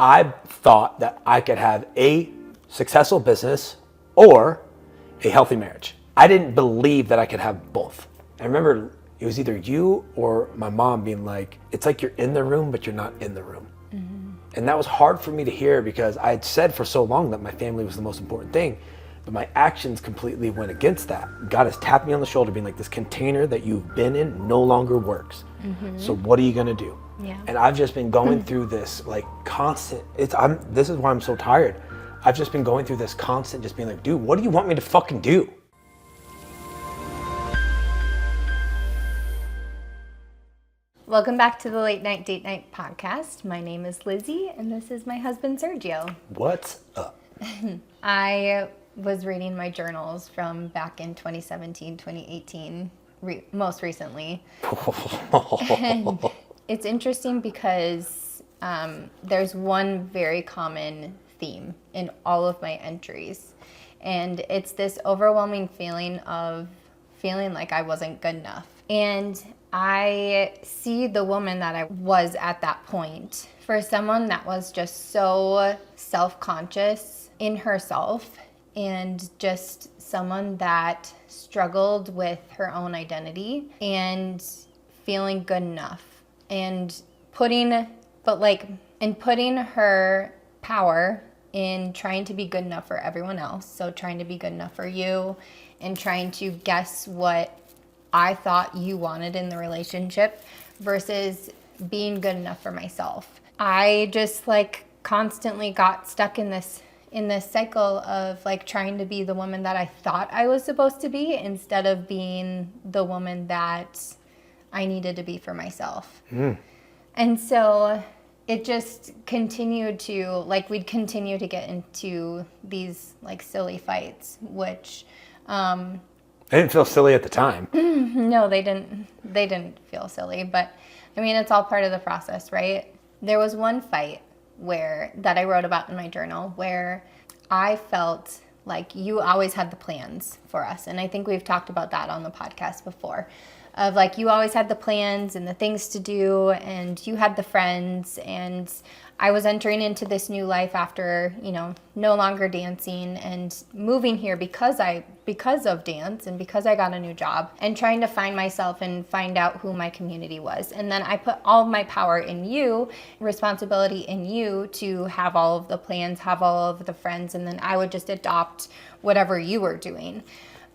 I thought that I could have a successful business or a healthy marriage. I didn't believe that I could have both. I remember it was either you or my mom being like, it's like you're in the room, but you're not in the room. Mm-hmm. And that was hard for me to hear because I had said for so long that my family was the most important thing, but my actions completely went against that. God has tapped me on the shoulder being like, this container that you've been in no longer works. Mm-hmm. So what are you gonna do? Yeah. And I've just been going through this like constant, this is why I'm so tired. I've just been going through this constant just being like, dude, what do you want me to fucking do? Welcome back to the Late Night Date Night podcast. My name is Lizzie, and this is my husband, Sergio. What's up? I was reading my journals from back in 2017, 2018, most recently. And it's interesting because there's one very common theme in all of my entries. And it's this overwhelming feeling of feeling like I wasn't good enough. And I see the woman that I was at that point for someone that was just so self-conscious in herself and just someone that struggled with her own identity and feeling good enough and putting her power in trying to be good enough for everyone else. So trying to be good enough for you and trying to guess what I thought you wanted in the relationship versus being good enough for myself. I just constantly got stuck in this cycle of trying to be the woman that I thought I was supposed to be instead of being the woman that I needed to be for myself. And so it just continued to we'd continue to get into these silly fights, which They didn't feel silly at the time. No, they didn't feel silly, but I mean, it's all part of the process, right? There was one fight that I wrote about in my journal where I felt like you always had the plans for us. And I think we've talked about that on the podcast before of you always had the plans and the things to do and you had the friends, and I was entering into this new life after, no longer dancing and moving here because of dance and because I got a new job and trying to find myself and find out who my community was. And then I put all of my power in you, responsibility in you to have all of the plans, have all of the friends, and then I would just adopt whatever you were doing.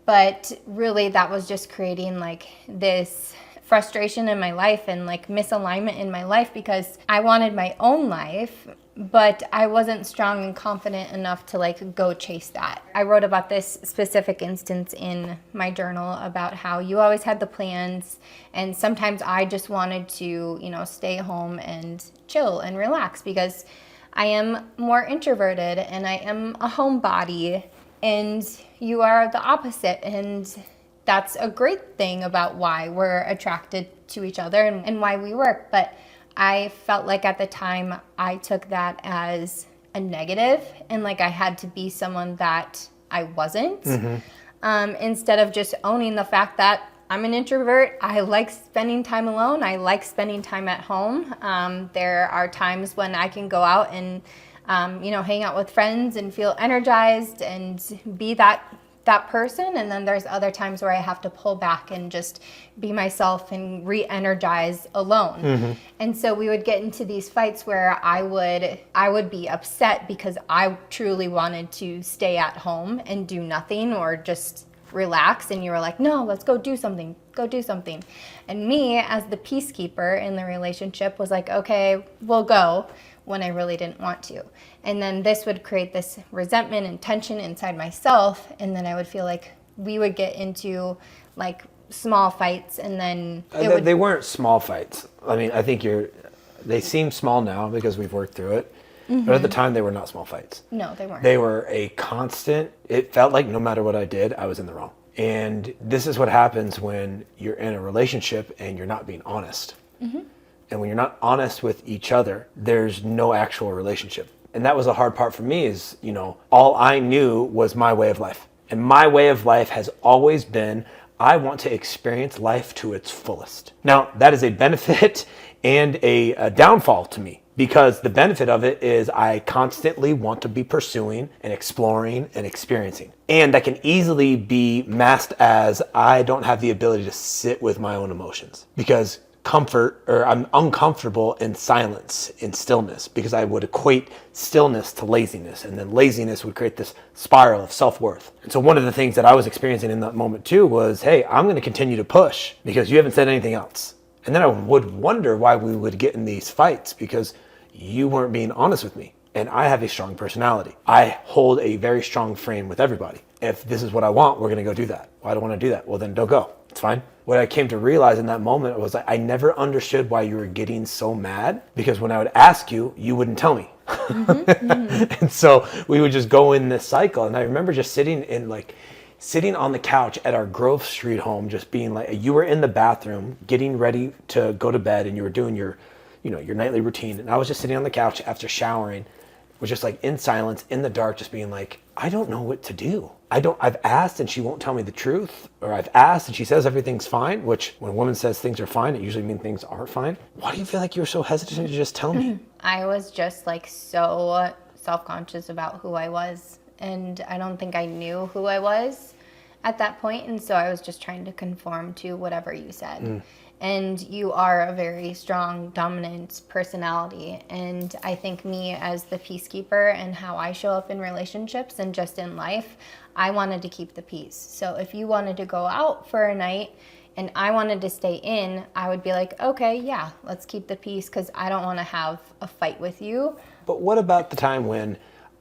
But really that was just creating this frustration in my life and misalignment in my life because I wanted my own life, but I wasn't strong and confident enough to go chase that. I wrote about this specific instance in my journal about how you always had the plans and sometimes I just wanted to, stay home and chill and relax because I am more introverted and I am a homebody and you are the opposite, and that's a great thing about why we're attracted to each other and why we work. But I felt like at the time I took that as a negative and I had to be someone that I wasn't, instead of just owning the fact that I'm an introvert. I like spending time alone. I like spending time at home. There are times when I can go out and hang out with friends and feel energized and be that person, and then there's other times where I have to pull back and just be myself and re-energize alone. And so we would get into these fights where I would be upset because I truly wanted to stay at home and do nothing or just relax, and you were like, no, let's go do something. And me as the peacekeeper in the relationship was like, okay, we'll go, when I really didn't want to. And then this would create this resentment and tension inside myself, and then I would feel like we would get into small fights, and then they weren't small fights. I mean, I think they seem small now because we've worked through it, but at the time they were not small fights. No, they weren't. They were a constant. It felt like no matter what I did, I was in the wrong. And this is what happens when you're in a relationship and you're not being honest. And when you're not honest with each other, there's no actual relationship. And that was the hard part for me is, all I knew was my way of life. And my way of life has always been, I want to experience life to its fullest. Now, that is a benefit and a downfall to me because the benefit of it is I constantly want to be pursuing and exploring and experiencing. And that can easily be masked as I don't have the ability to sit with my own emotions because I'm uncomfortable in silence, in stillness, because I would equate stillness to laziness, and then laziness would create this spiral of self-worth. And so one of the things that I was experiencing in that moment too was, hey, I'm going to continue to push because you haven't said anything else. And then I would wonder why we would get in these fights because you weren't being honest with me. And I have a strong personality. I hold a very strong frame with everybody. If this is what I want, we're going to go do that. Well, I don't want to do that. Well, then don't go. It's fine. What I came to realize in that moment was I never understood why you were getting so mad, because when I would ask you, you wouldn't tell me. And so we would just go in this cycle. And I remember just sitting on the couch at our Grove Street home, just being like, you were in the bathroom getting ready to go to bed and you were doing your nightly routine. And I was just sitting on the couch after showering, was just like in silence, in the dark, just being like, I don't know what to do. I've asked and she won't tell me the truth, or I've asked and she says everything's fine, which when a woman says things are fine, it usually means things aren't fine. Why do you feel like you were so hesitant to just tell me? I was just like so self-conscious about who I was, and I don't think I knew who I was at that point, and so I was just trying to conform to whatever you said. And you are a very strong, dominant personality. And I think me as the peacekeeper and how I show up in relationships and just in life, I wanted to keep the peace. So if you wanted to go out for a night and I wanted to stay in, I would be like, okay, yeah, let's keep the peace because I don't want to have a fight with you. But what about the time when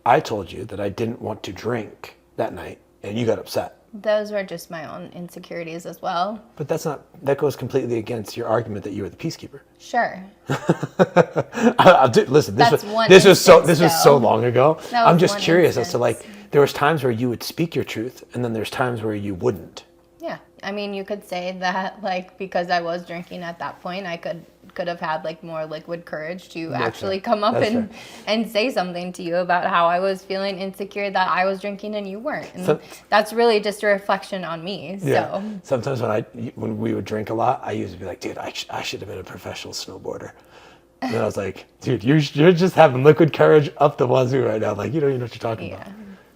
I told you that I didn't want to drink that night and you got upset? Those were just my own insecurities as well. But that goes completely against your argument that you were the peacekeeper. Sure. Listen, this was so long ago. I'm just curious as to, like, there was times where you would speak your truth and then there's times where you wouldn't. Yeah. I mean, you could say that, like, because I was drinking at that point, I could have had like more liquid courage to actually come up and say something to you about how I was feeling insecure that I was drinking and you weren't. And that's really just a reflection on me. Yeah. So sometimes when we would drink a lot, I used to be like, dude, I should have been a professional snowboarder. And then I was like, dude, you're just having liquid courage up the wazoo right now. Like, you don't even know what you're talking about.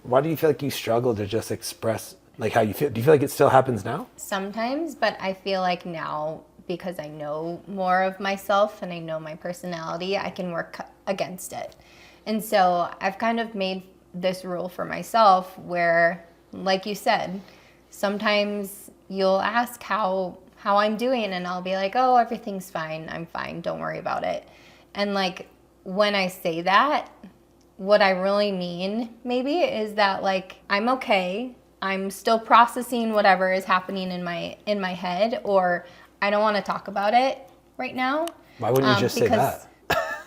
Why do you feel like you struggle to just express like how you feel? Do you feel like it still happens now? Sometimes, but I feel like now, because I know more of myself and I know my personality, I can work against it. And so I've kind of made this rule for myself where, like you said, sometimes you'll ask how I'm doing and I'll be like, oh, everything's fine. I'm fine. Don't worry about it. And like when I say that, what I really mean maybe is that like I'm okay. I'm still processing whatever is happening in my head, or I don't want to talk about it right now. Why wouldn't you just say that?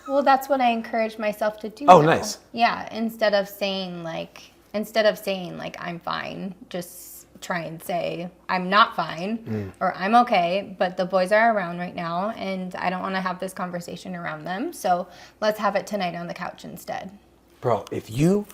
Well, that's what I encourage myself to do. Oh, now. Nice. Yeah, instead of saying like I'm fine, just try and say I'm not fine or I'm okay, but the boys are around right now and I don't want to have this conversation around them. So let's have it tonight on the couch instead. Bro, if you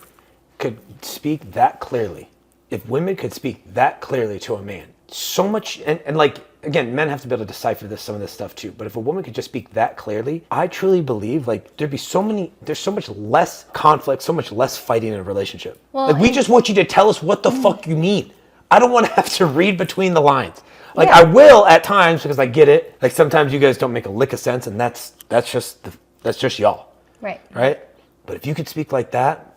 could speak that clearly, if women could speak that clearly to a man, so much, and like, again, men have to be able to decipher some of this stuff too, but if a woman could just speak that clearly, I truly believe like there's so much less conflict, so much less fighting in a relationship. Well, like we just want you to tell us what the fuck you mean. I don't want to have to read between the lines. Like I will at times because I get it. Like sometimes you guys don't make a lick of sense, and that's just y'all. Right. Right? But if you could speak like that,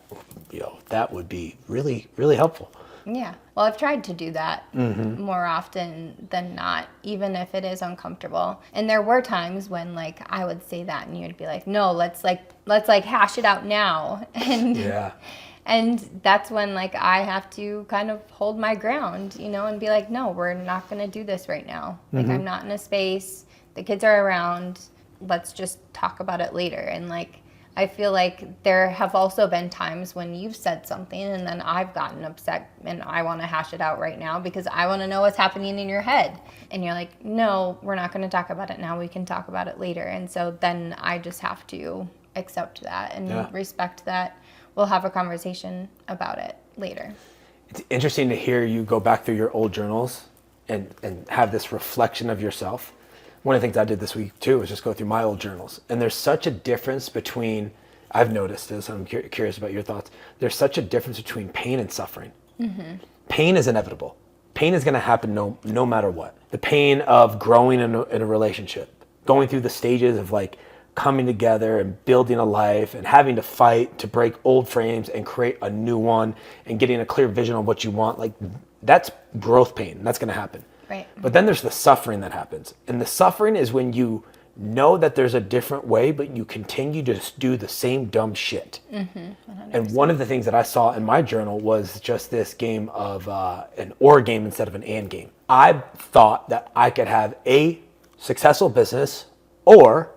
that would be really, really helpful. Yeah. Well, I've tried to do that more often than not, even if it is uncomfortable. And there were times when like I would say that and you'd be like, no, let's hash it out now. And that's when like I have to kind of hold my ground, and be like, no, we're not going to do this right now. Like I'm not in a space. The kids are around. Let's just talk about it later. And like, I feel like there have also been times when you've said something and then I've gotten upset and I want to hash it out right now because I want to know what's happening in your head. And you're like, no, we're not going to talk about it now. We can talk about it later. And so then I just have to accept that and respect that we'll have a conversation about it later. It's interesting to hear you go back through your old journals and have this reflection of yourself. One of the things I did this week too was just go through my old journals. And there's such a difference between, I've noticed this, and I'm curious about your thoughts. There's such a difference between pain and suffering. Pain is inevitable. Pain is going to happen no matter what. The pain of growing in a relationship, going through the stages of like coming together and building a life and having to fight to break old frames and create a new one and getting a clear vision of what you want. Like that's growth pain. That's going to happen. Right. But then there's the suffering that happens. And the suffering is when you know that there's a different way, but you continue to just do the same dumb shit. And one of the things that I saw in my journal was just this game of an or game instead of an and game. I thought that I could have a successful business or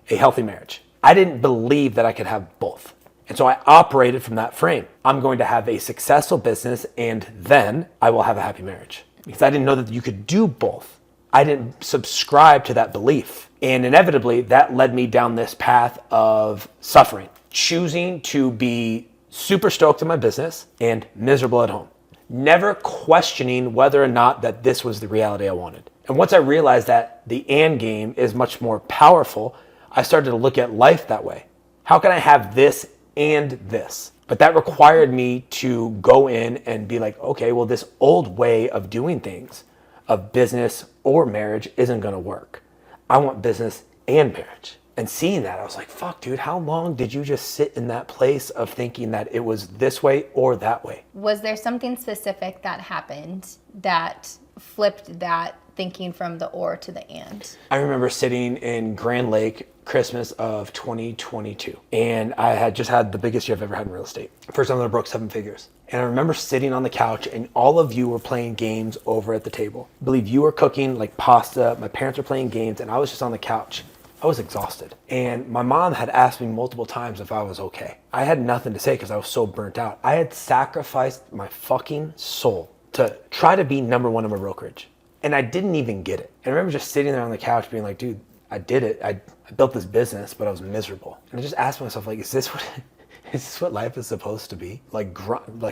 a healthy marriage. I didn't believe that I could have both. And so I operated from that frame. I'm going to have a successful business and then I will have a happy marriage. Because I didn't know that you could do both. I didn't subscribe to that belief. And inevitably, that led me down this path of suffering, choosing to be super stoked in my business and miserable at home, never questioning whether or not that this was the reality I wanted. And once I realized that the and game is much more powerful, I started to look at life that way. How can I have this and this? But that required me to go in and be like, okay, well, this old way of doing things, of business or marriage, isn't going to work. I want business and marriage. And seeing that, I was like, fuck, dude, how long did you just sit in that place of thinking that it was this way or that way? Was there something specific that happened that flipped that thinking from the or to the and? I remember sitting in Grand Lake Christmas of 2022. And I had just had the biggest year I've ever had in real estate. First time that I broke 7 figures. And I remember sitting on the couch and all of you were playing games over at the table. I believe you were cooking like pasta. My parents were playing games and I was just on the couch. I was exhausted. And my mom had asked me multiple times if I was okay. I had nothing to say because I was so burnt out. I had sacrificed my fucking soul to try to be number one in my brokerage. And I didn't even get it. And I remember just sitting there on the couch being like, dude, I did it. I built this business, but I was miserable. And I just asked myself, like, is this what life is supposed to be? Like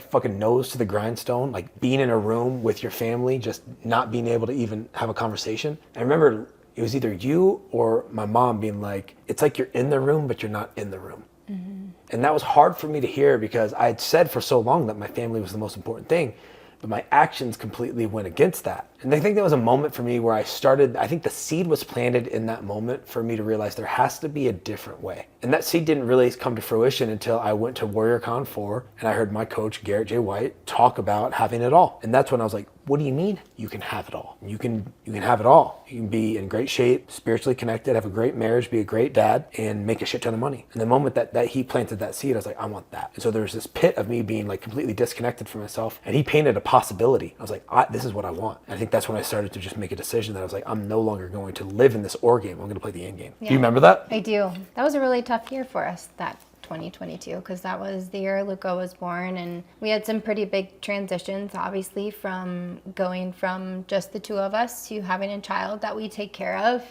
fucking nose to the grindstone, like being in a room with your family, just not being able to even have a conversation. I remember it was either you or my mom being like, it's like you're in the room, but you're not in the room. And that was hard for me to hear because I had said for so long that my family was the most important thing. But my actions completely went against that. And I think that was a moment for me where I think the seed was planted in that moment for me to realize there has to be a different way. And that seed didn't really come to fruition until I went to WarriorCon 4 and I heard my coach, Garrett J. White, talk about having it all. And that's when I was like, what do you mean you can have it all? You can have it all. You can be in great shape, spiritually connected, have a great marriage, be a great dad, and make a shit ton of money. And the moment that he planted that seed, I was like, I want that. And so there was this pit of me being like completely disconnected from myself. And he painted a possibility. I was like, this is what I want. And I think that's when I started to just make a decision that I was like, I'm no longer going to live in this or game. I'm going to play the end game. Yeah. Do you remember that? I do. That was a really tough year for us, that 2022, because that was the year Luca was born, and we had some pretty big transitions, obviously, from going from just the two of us to having a child that we take care of.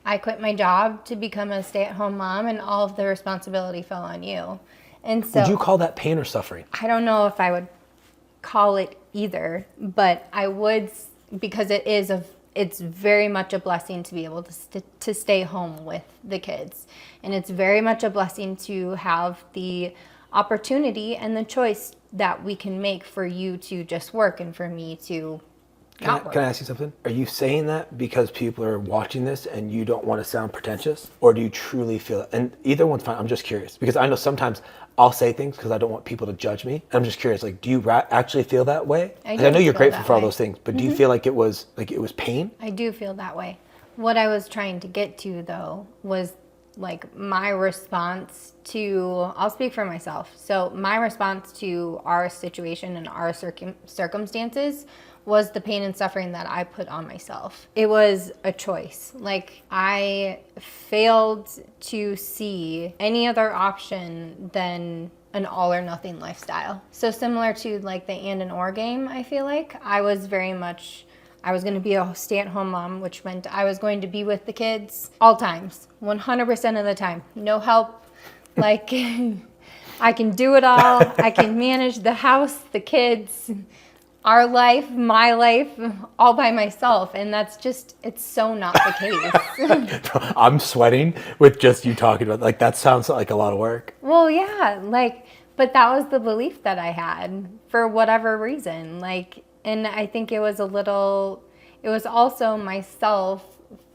I quit my job to become a stay-at-home mom, and all of the responsibility fell on you. And so, would you call that pain or suffering? I don't know if I would call it either, but I would, because it's very much a blessing to be able to stay home with the kids. And it's very much a blessing to have the opportunity and the choice that we can make for you to just work and for me to not work. Can I ask you something? Are you saying that because people are watching this and you don't want to sound pretentious? Or do you truly feel it? And either one's fine. I'm just curious. Because I know sometimes I'll say things because I don't want people to judge me. And I'm just curious, like, do you actually feel that way? I know you're grateful for all those things, but do you feel like it was pain? I do feel that way. What I was trying to get to, though, was like my response to, I'll speak for myself. So my response to our situation and our circumstances was the pain and suffering that I put on myself. It was a choice. Like, I failed to see any other option than an all or nothing lifestyle. So similar to like the and or game, I feel like I was going to be a stay-at-home mom, which meant I was going to be with the kids all times, 100% of the time. No help. Like, I can do it all. I can manage the house, the kids, our life, my life, all by myself. And that's just, it's so not the case. I'm sweating with just you talking about, like, that sounds like a lot of work. Well, yeah, like, but that was the belief that I had for whatever reason. Like, and I think it was also myself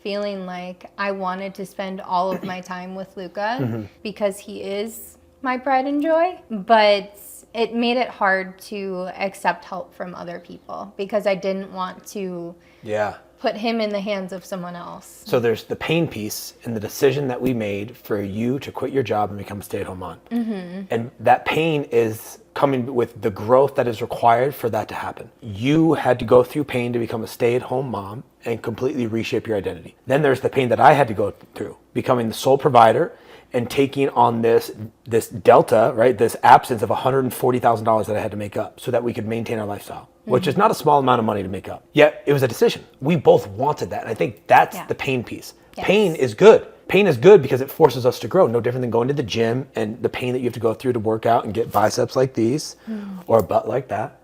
feeling like I wanted to spend all of my time with Luca because he is my pride and joy. But it made it hard to accept help from other people because I didn't want to put him in the hands of someone else. So there's the pain piece and the decision that we made for you to quit your job and become a stay-at-home mom. And that pain is coming with the growth that is required for that to happen. You had to go through pain to become a stay-at-home mom and completely reshape your identity. Then there's the pain that I had to go through, becoming the sole provider and taking on this delta, right? This absence of $140,000 that I had to make up so that we could maintain our lifestyle, which is not a small amount of money to make up. Yet it was a decision. We both wanted that. And I think that's the pain piece. Yes. Pain is good. Pain is good because it forces us to grow. No different than going to the gym and the pain that you have to go through to work out and get biceps like these or a butt like that,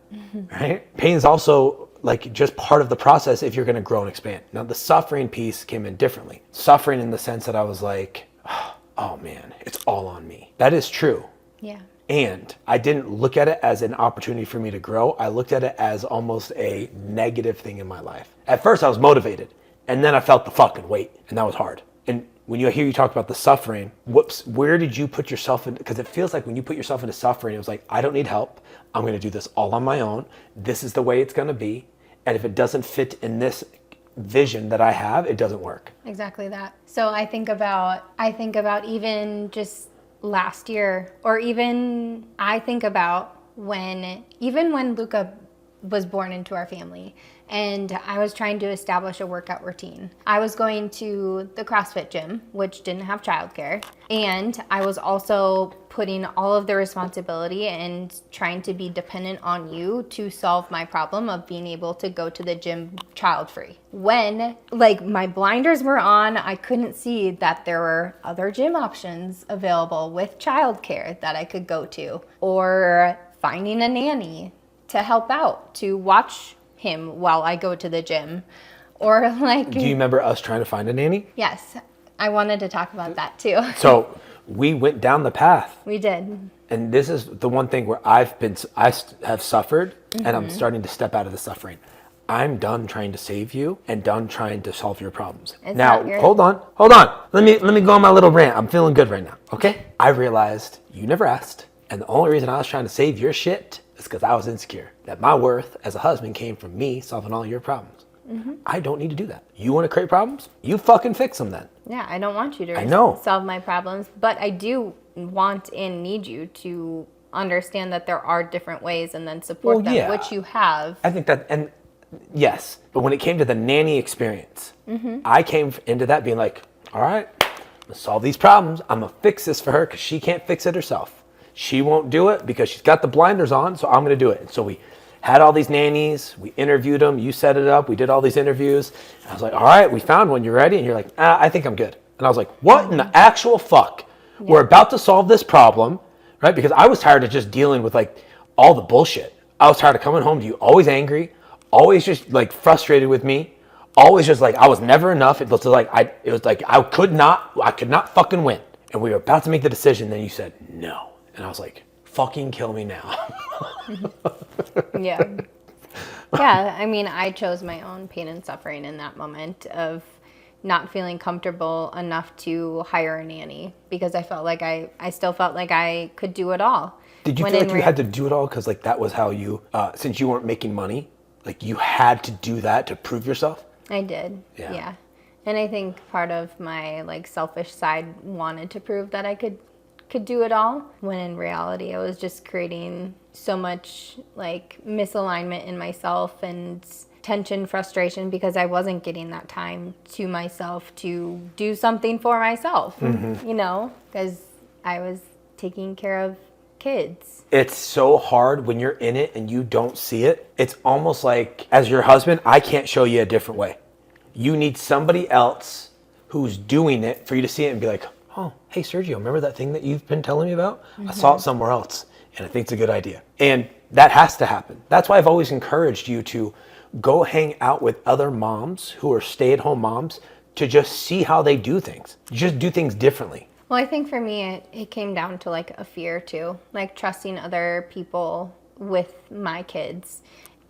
right? Pain is also like just part of the process if you're going to grow and expand. Now the suffering piece came in differently. Suffering in the sense that I was like, oh man, it's all on me. That is true. Yeah. And I didn't look at it as an opportunity for me to grow. I looked at it as almost a negative thing in my life. At first I was motivated and then I felt the fucking weight and that was hard. And when you hear you talk about the suffering, where did you put yourself in? Because it feels like when you put yourself into suffering, it was like, I don't need help. I'm going to do this all on my own. This is the way it's going to be. And if it doesn't fit in this vision that I have, it doesn't work. Exactly that. So I think about even just last year, or even I think about when Luca was born into our family and I was trying to establish a workout routine. I was going to the CrossFit gym, which didn't have childcare, and I was also putting all of the responsibility and trying to be dependent on you to solve my problem of being able to go to the gym child-free. When like my blinders were on, I couldn't see that there were other gym options available with childcare that I could go to, or finding a nanny to help out, to watch him while I go to the gym. Or like... Do you remember us trying to find a nanny? Yes. I wanted to talk about that too. So we went down the path. We did. And this is the one thing where I have suffered and I'm starting to step out of the suffering. I'm done trying to save you and done trying to solve your problems. Now, hold on. Let me go on my little rant. I'm feeling good right now. Okay? I realized you never asked. And the only reason I was trying to save your shit is because I was insecure. That my worth as a husband came from me solving all your problems. I don't need to do that. You want to create problems? You fucking fix them then. Yeah, I don't want you to solve my problems, but I do want and need you to understand that there are different ways and then support them, which you have. I think that, and yes, but when it came to the nanny experience, I came into that being like, all right, I'm gonna solve these problems. I'm gonna fix this for her because she can't fix it herself. She won't do it because she's got the blinders on, so I'm going to do it. And so we had all these nannies. We interviewed them. You set it up. We did all these interviews. And I was like, all right, we found one. You ready? And you're like, I think I'm good. And I was like, what in the actual fuck? Yeah. We're about to solve this problem, right? Because I was tired of just dealing with like all the bullshit. I was tired of coming home to you always angry, always just like frustrated with me, always just like I was never enough. It was like I could not fucking win. And we were about to make the decision. Then you said no. And I was like, fucking kill me now. Yeah. Yeah, I mean, I chose my own pain and suffering in that moment of not feeling comfortable enough to hire a nanny because I felt like I still felt like I could do it all. Did you feel like you had to do it all because like that was how you, since you weren't making money, like you had to do that to prove yourself? I did, yeah. And I think part of my like selfish side wanted to prove that I could do it all, when in reality I was just creating so much like misalignment in myself and tension, frustration, because I wasn't getting that time to myself to do something for myself, you know, because I was taking care of kids. It's so hard when you're in it and you don't see it. It's almost like as your husband, I can't show you a different way. You need somebody else who's doing it for you to see it and be like, oh, hey, Sergio, remember that thing that you've been telling me about? I saw it somewhere else. And I think it's a good idea. And that has to happen. That's why I've always encouraged you to go hang out with other moms who are stay-at-home moms to just see how they do things. Just do things differently. Well, I think for me, it came down to like a fear too, like trusting other people with my kids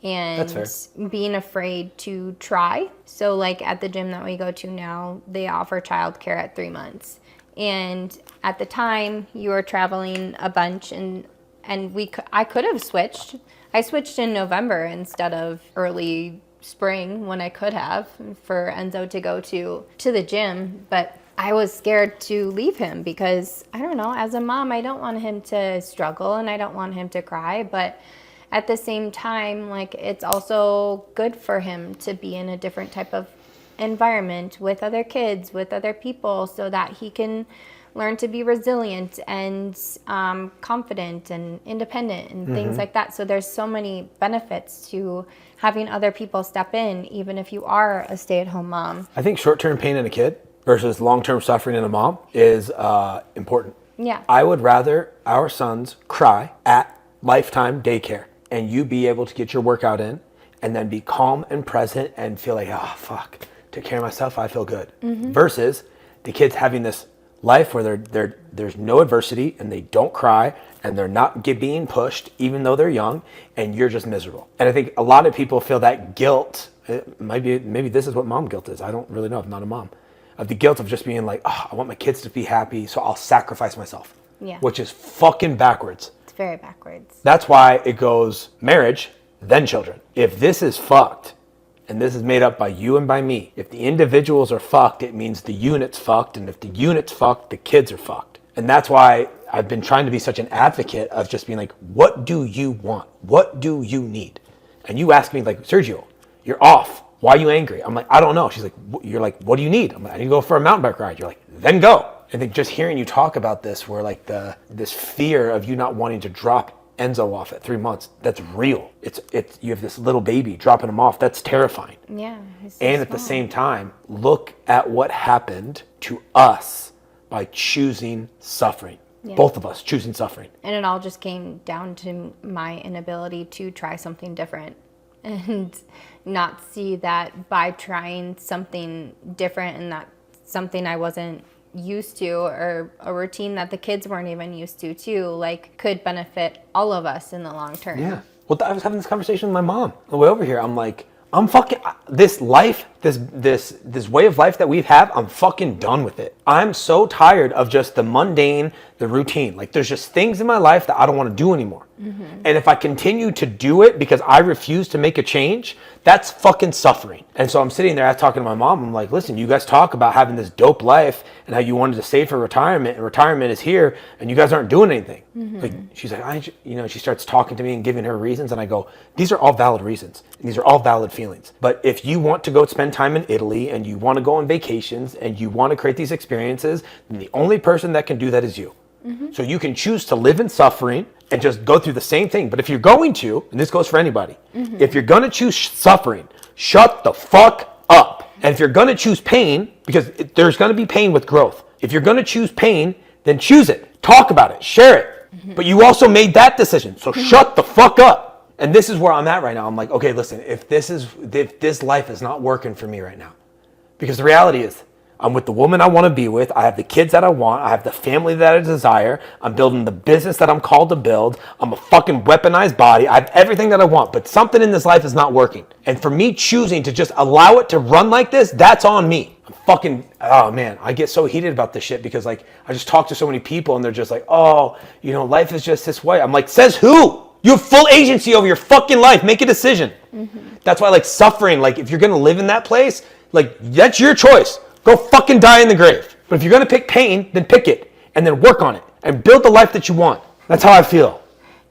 and being afraid to try. So like at the gym that we go to now, they offer childcare at 3 months. And at the time you were traveling a bunch and I could have switched. I switched in November instead of early spring when I could have for Enzo to go to the gym, but I was scared to leave him because I don't know, as a mom, I don't want him to struggle and I don't want him to cry, but at the same time, like it's also good for him to be in a different type of environment with other kids, with other people, so that he can learn to be resilient and confident and independent and things like that. So there's so many benefits to having other people step in, even if you are a stay-at-home mom. I think short-term pain in a kid versus long-term suffering in a mom is important. Yeah. I would rather our sons cry at Lifetime daycare and you be able to get your workout in and then be calm and present and feel like, oh, fuck, took care of myself, I feel good. Versus the kids having this life where there's no adversity and they don't cry and they're not being pushed even though they're young and you're just miserable. And I think a lot of people feel that guilt. Maybe this is what mom guilt is. I don't really know. I'm not a mom. Of the guilt of just being like, oh, I want my kids to be happy, so I'll sacrifice myself. Yeah. Which is fucking backwards. It's very backwards. That's why it goes marriage, then children. If this is fucked, and this is made up by you and by me, if the individuals are fucked, it means the unit's fucked, and if the unit's fucked, the kids are fucked. And that's why I've been trying to be such an advocate of just being like, what do you want? What do you need? And you ask me like, Sergio, you're off. Why are you angry? I'm like, I don't know. She's like, you're like, what do you need? I'm like, I need to go for a mountain bike ride. You're like, then go. I think just hearing you talk about this, where like this fear of you not wanting to drop Enzo off at 3 months, that's real. It's you have this little baby, dropping him off, that's terrifying. Yeah. And at the same time, look at what happened to us by choosing suffering. Yeah. Both of us choosing suffering. And it all just came down to my inability to try something different and not see that by trying something different and that something I wasn't used to, or a routine that the kids weren't even used to too, like could benefit all of us in the long term. Yeah. Well, I was having this conversation with my mom on the way over here. I'm like, I'm fucking, this life, this way of life that we've had, I'm fucking done with it. I'm so tired of just the mundane, the routine. Like there's just things in my life that I don't want to do anymore. And if I continue to do it because I refuse to make a change, that's fucking suffering. And so I'm sitting there talking to my mom. I'm like, listen, you guys talk about having this dope life and how you wanted to save for retirement, and retirement is here and you guys aren't doing anything. Like she's like, she starts talking to me and giving her reasons. And I go, these are all valid reasons. And these are all valid feelings. But if you want to go spend time in Italy and you want to go on vacations and you want to create these experiences, then the only person that can do that is you. So you can choose to live in suffering and just go through the same thing. But if you're going to, and this goes for anybody, if you're going to choose suffering, shut the fuck up. And if you're going to choose pain, because there's going to be pain with growth. If you're going to choose pain, then choose it. Talk about it. Share it. But you also made that decision. So shut the fuck up. And this is where I'm at right now. I'm like, okay, listen, if this life is not working for me right now, because the reality is, I'm with the woman I want to be with. I have the kids that I want. I have the family that I desire. I'm building the business that I'm called to build. I'm a fucking weaponized body. I have everything that I want, but something in this life is not working. And for me choosing to just allow it to run like this, that's on me. I'm fucking, oh man, I get so heated about this shit because like, I just talk to so many people and they're just like, oh, life is just this way. I'm like, says who? You have full agency over your fucking life. Make a decision. That's why like suffering, like if you're going to live in that place, like that's your choice. Go fucking die in the grave. But if you're going to pick pain, then pick it and then work on it and build the life that you want. That's how I feel.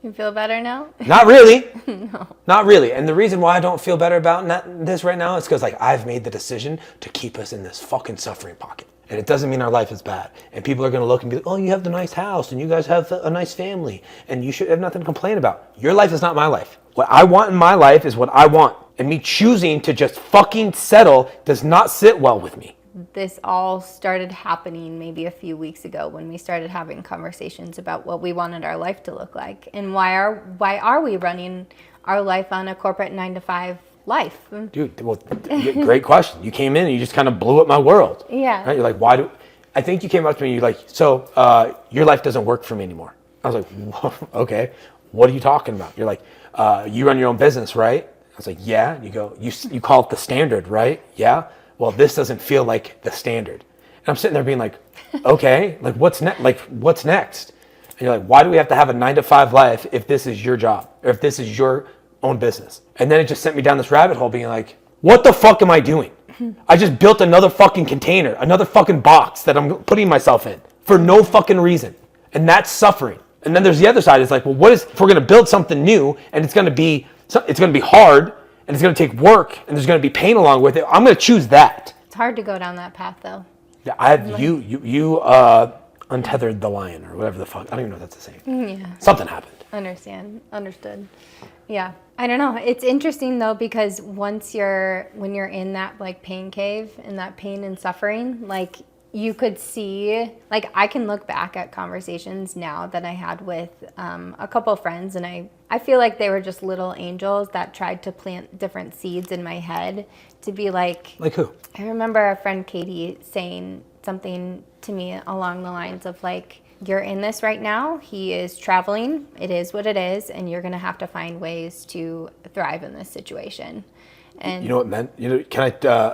You feel better now? Not really. No. Not really. And the reason why I don't feel better about this right now is because like I've made the decision to keep us in this fucking suffering pocket. And it doesn't mean our life is bad. And people are going to look and be like, oh, you have the nice house and you guys have a nice family and you should have nothing to complain about. Your life is not my life. What I want in my life is what I want. And me choosing to just fucking settle does not sit well with me. this all started happening maybe a few weeks ago when we started having conversations about what we wanted our life to look like, and why are we running our life on a corporate 9-to-5 life? Dude, well, great question. You came in and you just kind of blew up my world. Yeah. Right? You're like, why do... I think you came up to me and you're like, so your life doesn't work for me anymore. I was like, okay, what are you talking about? You're like, you run your own business, right? I was like, yeah. And you go, you call it the standard, right? Yeah. Well, this doesn't feel like the standard. And I'm sitting there being like, okay, like what's next? Like what's next? And you're like, why do we have to have a 9-to-5 life if this is your job or if this is your own business? And then it just sent me down this rabbit hole being like, what the fuck am I doing? I just built another fucking container, another fucking box that I'm putting myself in for no fucking reason. And that's suffering. And then there's the other side. It's like, well, if we're going to build something new and it's going to be hard and it's going to take work and there's going to be pain along with it, I'm going to choose that. It's hard to go down that path though. Yeah, you untethered the lion or whatever the fuck. I don't even know if that's the same. Yeah. Something happened. Understood. Yeah. I don't know. It's interesting though, because when you're in that like pain cave and that pain and suffering, like you could see, like I can look back at conversations now that I had with a couple of friends, and I feel like they were just little angels that tried to plant different seeds in my head to be like. Like who? I remember our friend Katie saying something to me along the lines of like, you're in this right now. He is traveling. It is what it is. And you're going to have to find ways to thrive in this situation. And you know what men, can I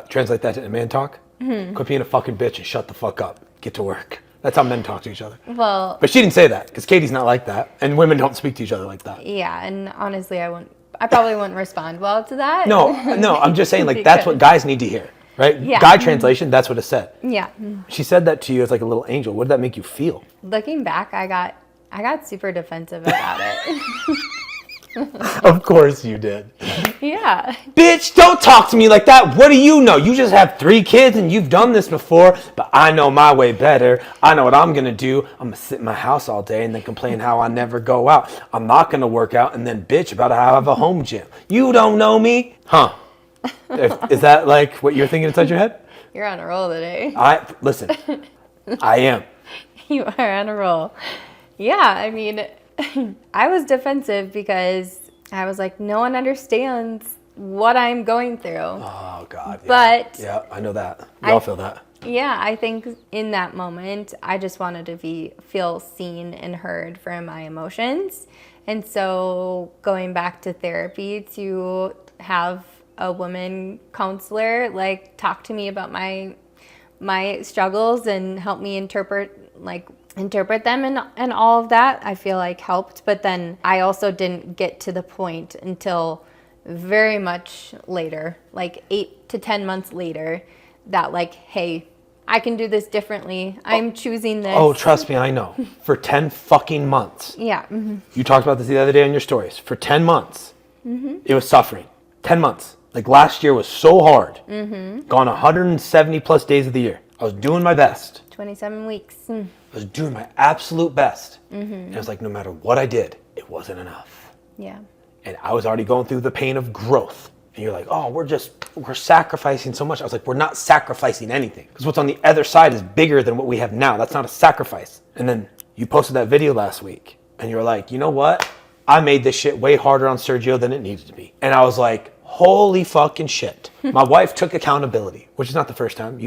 translate that to man talk? Mm-hmm. Quit being a fucking bitch and shut the fuck up. Get to work. That's how men talk to each other. Well, but she didn't say that because Katie's not like that. And women don't speak to each other like that. Yeah. And honestly, I probably wouldn't respond well to that. No, I'm just saying like that's what guys need to hear. Right? Yeah. Guy translation, that's what it said. Yeah. She said that to you as like a little angel. What did that make you feel? Looking back, I got super defensive about it. Of course you did. Yeah. Bitch, don't talk to me like that. What do you know? You just have 3 kids and you've done this before, but I know my way better. I know what I'm going to do. I'm going to sit in my house all day and then complain how I never go out. I'm not going to work out and then bitch about how I have a home gym. You don't know me? Huh? Is that like what you're thinking inside your head? You're on a roll today. Listen, I am. You are on a roll. Yeah, I mean, I was defensive because I was like, no one understands what I'm going through. Oh, God. Yeah. But yeah, I know that. We all feel that. Yeah, I think in that moment, I just wanted to feel seen and heard for my emotions. And so going back to therapy to have a woman counselor like talk to me about my struggles and help me interpret them and all of that, I feel like helped. But then I also didn't get to the point until very much later, like 8 to 10 months later, that like, hey, I can do this differently. I'm choosing this. Oh, trust me, I know. For 10 fucking months. Yeah. Mm-hmm. You talked about this the other day on your stories. For 10 months, It was suffering. 10 months. Like last year was so hard. Mm-hmm. Gone 170 plus days of the year. I was doing my best. 27 weeks. I was doing my absolute best. And it was like no matter what I did, it wasn't enough. Yeah. And I was already going through the pain of growth. And you're like, oh, we're sacrificing so much. I was like, we're not sacrificing anything. Because what's on the other side is bigger than what we have now. That's not a sacrifice. And then you posted that video last week. And you were like, you know what? I made this shit way harder on Sergio than it needed to be. And I was like, holy fucking shit. My wife took accountability, which is not the first time.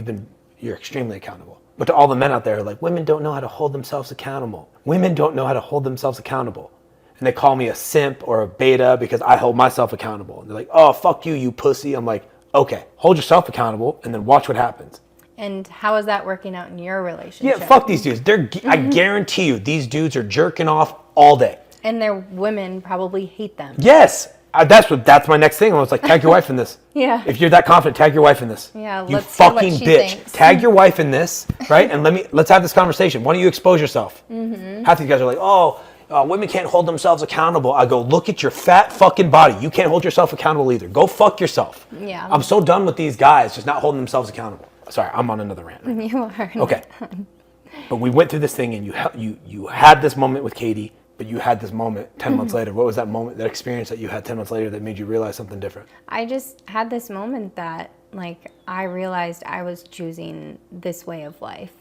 You're extremely accountable. But to all the men out there, like, women don't know how to hold themselves accountable. Women don't know how to hold themselves accountable. And they call me a simp or a beta because I hold myself accountable. And they're like, oh, fuck you, you pussy. I'm like, okay, hold yourself accountable and then watch what happens. And how is that working out in your relationship? Yeah, fuck these dudes. I guarantee you, these dudes are jerking off all day. And their women probably hate them. Yes. That's my next thing. I was like, tag your wife in this. Yeah. If you're that confident, tag your wife in this. Yeah, you let's hear what fucking she bitch. thinks. Tag your wife in this, right? And let's have this conversation. Why don't you expose yourself? Mm-hmm. Half of you guys are like, women can't hold themselves accountable. I go, look at your fat fucking body. You can't hold yourself accountable either. Go fuck yourself. Yeah. I'm so done with these guys just not holding themselves accountable. Sorry, I'm on another rant. Right? You are. Okay. But we went through this thing and you had this moment with Katie, but you had this moment 10 months later. What was that moment, that experience that you had 10 months later that made you realize something different? I just had this moment that like I realized I was choosing this way of life.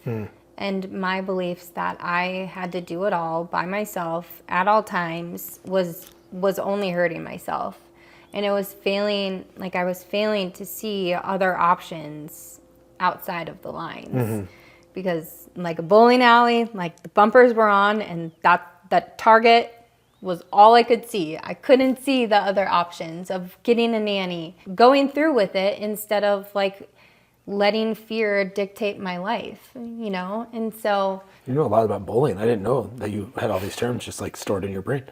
And my beliefs that I had to do it all by myself at all times was only hurting myself. And it was failing, like I was failing to see other options outside of the lines. Because like a bowling alley, like the bumpers were on and that target was all I could see. I couldn't see the other options of getting a nanny, going through with it instead of like letting fear dictate my life, you know? And so... You know a lot about bowling. I didn't know that you had all these terms just like stored in your brain.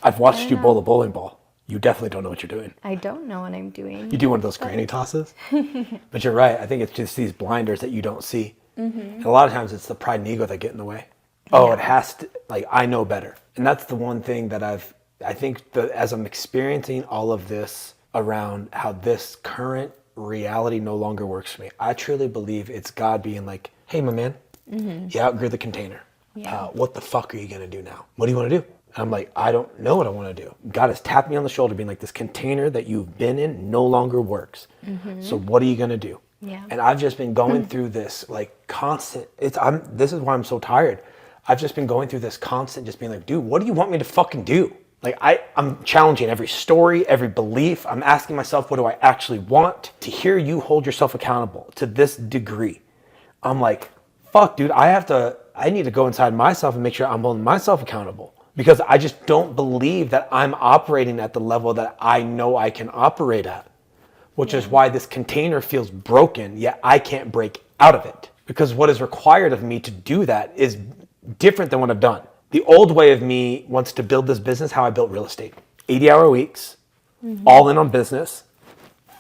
I've watched you bowl a bowling ball. You definitely don't know what you're doing. I don't know what I'm doing. You do one of those granny tosses. But you're right. I think it's just these blinders that you don't see. And a lot of times it's the pride and ego that get in the way. Oh, it has to, like, I know better. And that's the one thing that I think that as I'm experiencing all of this around how this current reality no longer works for me, I truly believe it's God being like, hey, my man, you outgrew the container. What the fuck are you going to do now? What do you want to do? And I'm like, I don't know what I want to do. God has tapped me on the shoulder being like, this container that you've been in no longer works. So what are you going to do? And I've just been going through this like constant, this is why I'm so tired. I've just been going through this constant, just being like, dude, what do you want me to fucking do? Like I'm challenging every story, every belief. I'm asking myself, what do I actually want? To hear you hold yourself accountable to this degree, I'm like, fuck, dude, I need to go inside myself and make sure I'm holding myself accountable, because I just don't believe that I'm operating at the level that I know I can operate at, which is why this container feels broken, yet I can't break out of it, because what is required of me to do that is different than what I've done. The old way of me wants to build this business how I built real estate. 80-hour weeks, all in on business,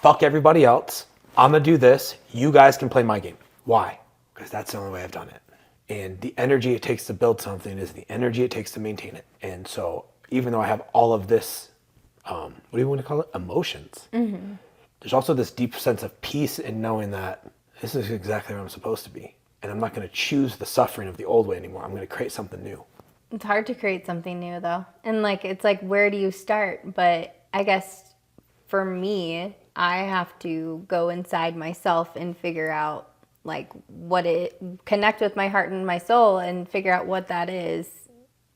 fuck everybody else. I'm going to do this. You guys can play my game. Why? Because that's the only way I've done it. And the energy it takes to build something is the energy it takes to maintain it. And so even though I have all of this, what do you want to call it? Emotions. There's also this deep sense of peace in knowing that this is exactly where I'm supposed to be. And I'm not going to choose the suffering of the old way anymore. I'm going to create something new. It's hard to create something new though. And like, it's like, where do you start? But I guess for me, I have to go inside myself and figure out like connect with my heart and my soul and figure out what that is,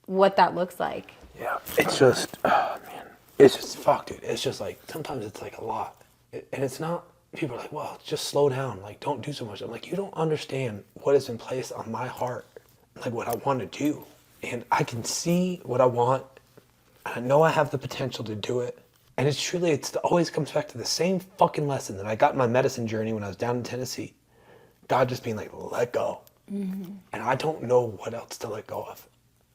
what that looks like. Yeah, it's just, oh man, it's just, fuck dude. It's just like, sometimes it's like a lot. And it's not, people are like, well, just slow down. Like, don't do so much. I'm like, you don't understand what has been placed on my heart, like what I want to do. And I can see what I want. I know I have the potential to do it. And it always comes back to the same fucking lesson that I got in my medicine journey when I was down in Tennessee. God just being like, let go. And I don't know what else to let go of.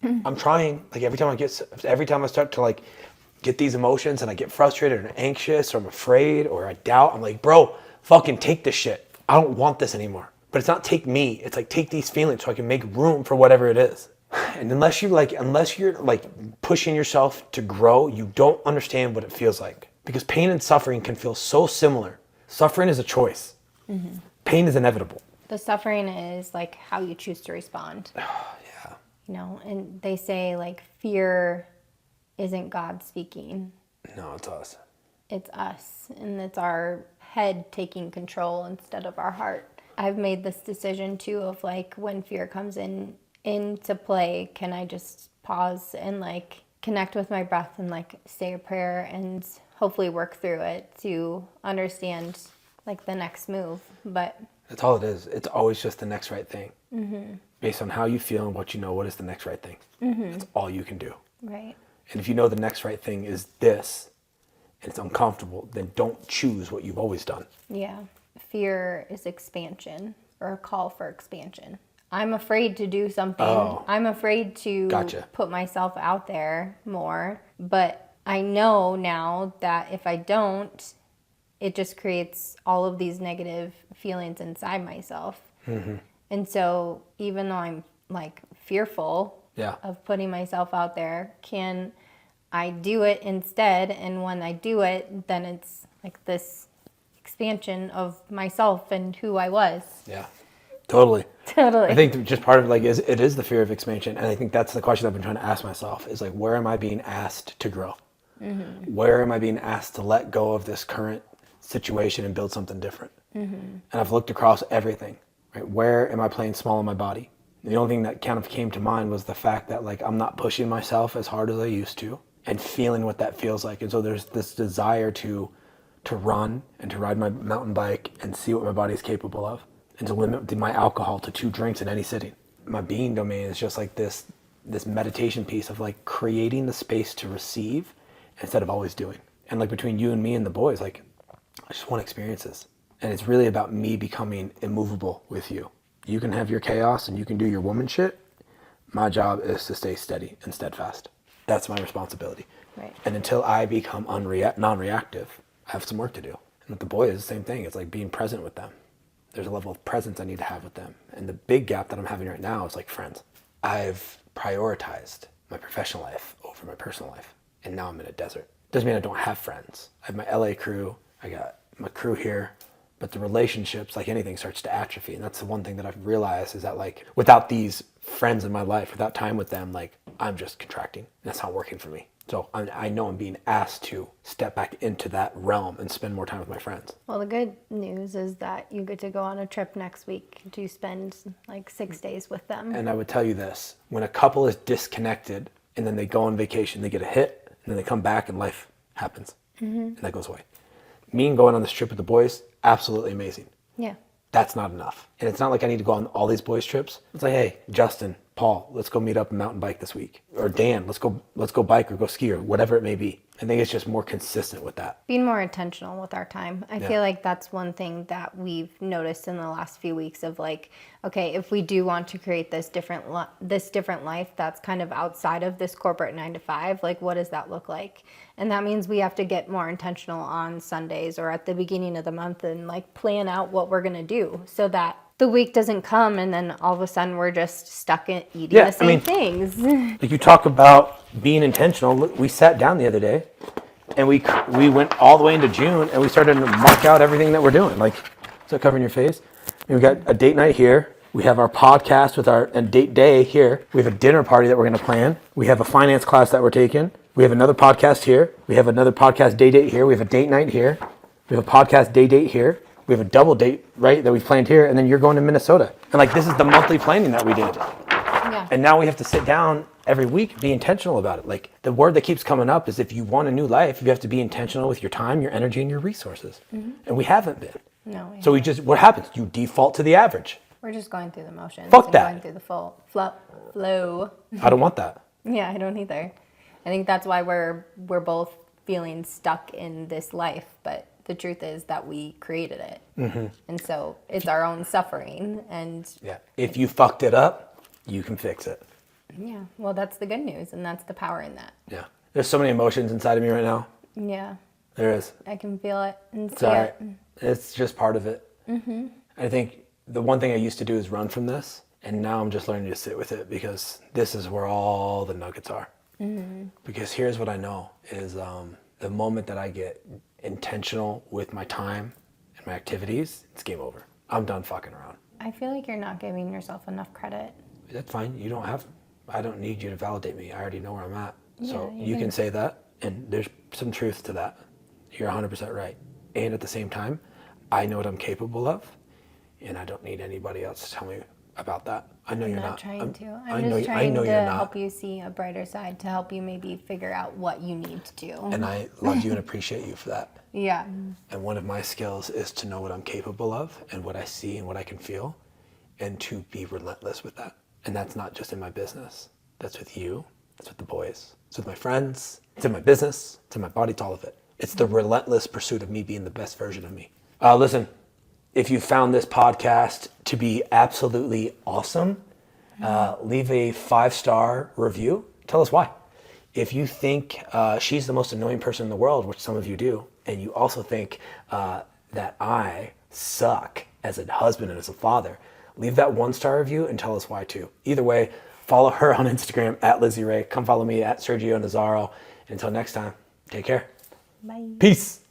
I'm trying. Like every time I start to like get these emotions and I get frustrated or anxious or I'm afraid or I doubt, I'm like, bro, fucking take this shit. I don't want this anymore. But it's not take me. It's like take these feelings so I can make room for whatever it is. And unless you're pushing yourself to grow, you don't understand what it feels like. Because pain and suffering can feel so similar. Suffering is a choice. Pain is inevitable. The suffering is like how you choose to respond. Yeah. You know, and they say like fear isn't God speaking. No, it's us. It's us. And it's our head taking control instead of our heart. I've made this decision too of like when fear comes into play, can I just pause and like connect with my breath and like say a prayer and hopefully work through it to understand like the next move. But that's all it is. It's always just the next right thing. Based on how you feel and what you know, what is the next right thing? That's all you can do. Right. And if you know the next right thing is this and it's uncomfortable, then don't choose what you've always done. Yeah. Fear is expansion, or a call for expansion. I'm afraid to do something. Oh. I'm afraid to put myself out there more. But I know now that if I don't, it just creates all of these negative feelings inside myself. And so even though I'm like fearful of putting myself out there, can I do it instead? And when I do it, then it's like this expansion of myself and who I was. Yeah. Totally. Totally. I think just part of like it is the fear of expansion, and I think that's the question I've been trying to ask myself is like, where am I being asked to grow? Where am I being asked to let go of this current situation and build something different. And I've looked across everything, right? Where am I playing small in my body? The only thing that kind of came to mind was the fact that like I'm not pushing myself as hard as I used to and feeling what that feels like. And so there's this desire to run and to ride my mountain bike and see what my body's capable of and to limit my alcohol to 2 drinks in any sitting. My being domain is just like this meditation piece of like creating the space to receive instead of always doing. And like between you and me and the boys, like I just want experiences. And it's really about me becoming immovable with you. You can have your chaos and you can do your woman shit. My job is to stay steady and steadfast. That's my responsibility. Right. And until I become non-reactive, I have some work to do. And with the boys, the same thing. It's like being present with them. There's a level of presence I need to have with them. And the big gap that I'm having right now is like friends. I've prioritized my professional life over my personal life. And now I'm in a desert. Doesn't mean I don't have friends. I have my LA crew. I got my crew here. But the relationships, like anything, starts to atrophy. And that's the one thing that I've realized is that like without these friends in my life, without time with them, like I'm just contracting. That's not working for me. So I know I'm being asked to step back into that realm and spend more time with my friends. Well, the good news is that you get to go on a trip next week to spend like 6 days with them. And I would tell you this, when a couple is disconnected and then they go on vacation, they get a hit, and then they come back and life happens. And that goes away. Me and going on this trip with the boys, absolutely amazing. Yeah. That's not enough. And it's not like I need to go on all these boys trips. It's like, hey, Justin, Paul, let's go meet up and mountain bike this week. Or Dan, let's go bike or go ski or whatever it may be. I think it's just more consistent with that. Being more intentional with our time. I feel like that's one thing that we've noticed in the last few weeks of like, okay, if we do want to create this different life that's kind of outside of this corporate 9 to 5, like what does that look like? And that means we have to get more intentional on Sundays or at the beginning of the month and like plan out what we're going to do so that the week doesn't come and then all of a sudden we're just stuck in eating the same things. Like you talk about being intentional. We sat down the other day and we went all the way into June and we started to mark out everything that we're doing. Like, is that covering your face? And we got a date night here. We have our podcast with our date day here. We have a dinner party that we're going to plan. We have a finance class that we're taking. We have another podcast here. We have another podcast day date here. We have a date night here. We have a podcast day date here. We have a double date, right, that we've planned here, and then you're going to Minnesota. And like, this is the monthly planning that we did. Yeah. And now we have to sit down every week, be intentional about it. Like, the word that keeps coming up is if you want a new life, you have to be intentional with your time, your energy, and your resources. And we haven't been. No. So what happens? You default to the average. We're just going through the motions. Fuck that. Going through the full flow. I don't want that. Yeah, I don't either. I think that's why we're both feeling stuck in this life, but the truth is that we created it. And so it's our own suffering. And yeah, if you fucked it up, you can fix it. Yeah, well, that's the good news, and that's the power in that. Yeah, there's so many emotions inside of me right now. Yeah, there is. I can feel it and see it's all right. it. It's just part of it. I think the one thing I used to do is run from this, and now I'm just learning to sit with it because this is where all the nuggets are. Because here's what I know is the moment that I get intentional with my time and my activities, it's game over. I'm done fucking around. I feel like you're not giving yourself enough credit. That's fine. I don't need you to validate me. I already know where I'm at. Yeah, So you can say that, and there's some truth to that. You're 100% right. And at the same time, I know what I'm capable of, and I don't need anybody else to tell me about that. I know you're not. I'm just trying to help you see a brighter side, to help you maybe figure out what you need to do. And I love you and appreciate you for that. Yeah. And one of my skills is to know what I'm capable of and what I see and what I can feel, and to be relentless with that. And that's not just in my business. That's with you. That's with the boys. It's with my friends. It's in my business. It's in my body. It's all of it. It's the relentless pursuit of me being the best version of me. Listen, if you found this podcast to be absolutely awesome, leave a 5-star review. Tell us why. If you think she's the most annoying person in the world, which some of you do, and you also think that I suck as a husband and as a father, leave that 1-star review and tell us why too. Either way, follow her on Instagram at Lizzie Ray. Come follow me at Sergio Nazaro. And until next time, take care. Bye. Peace.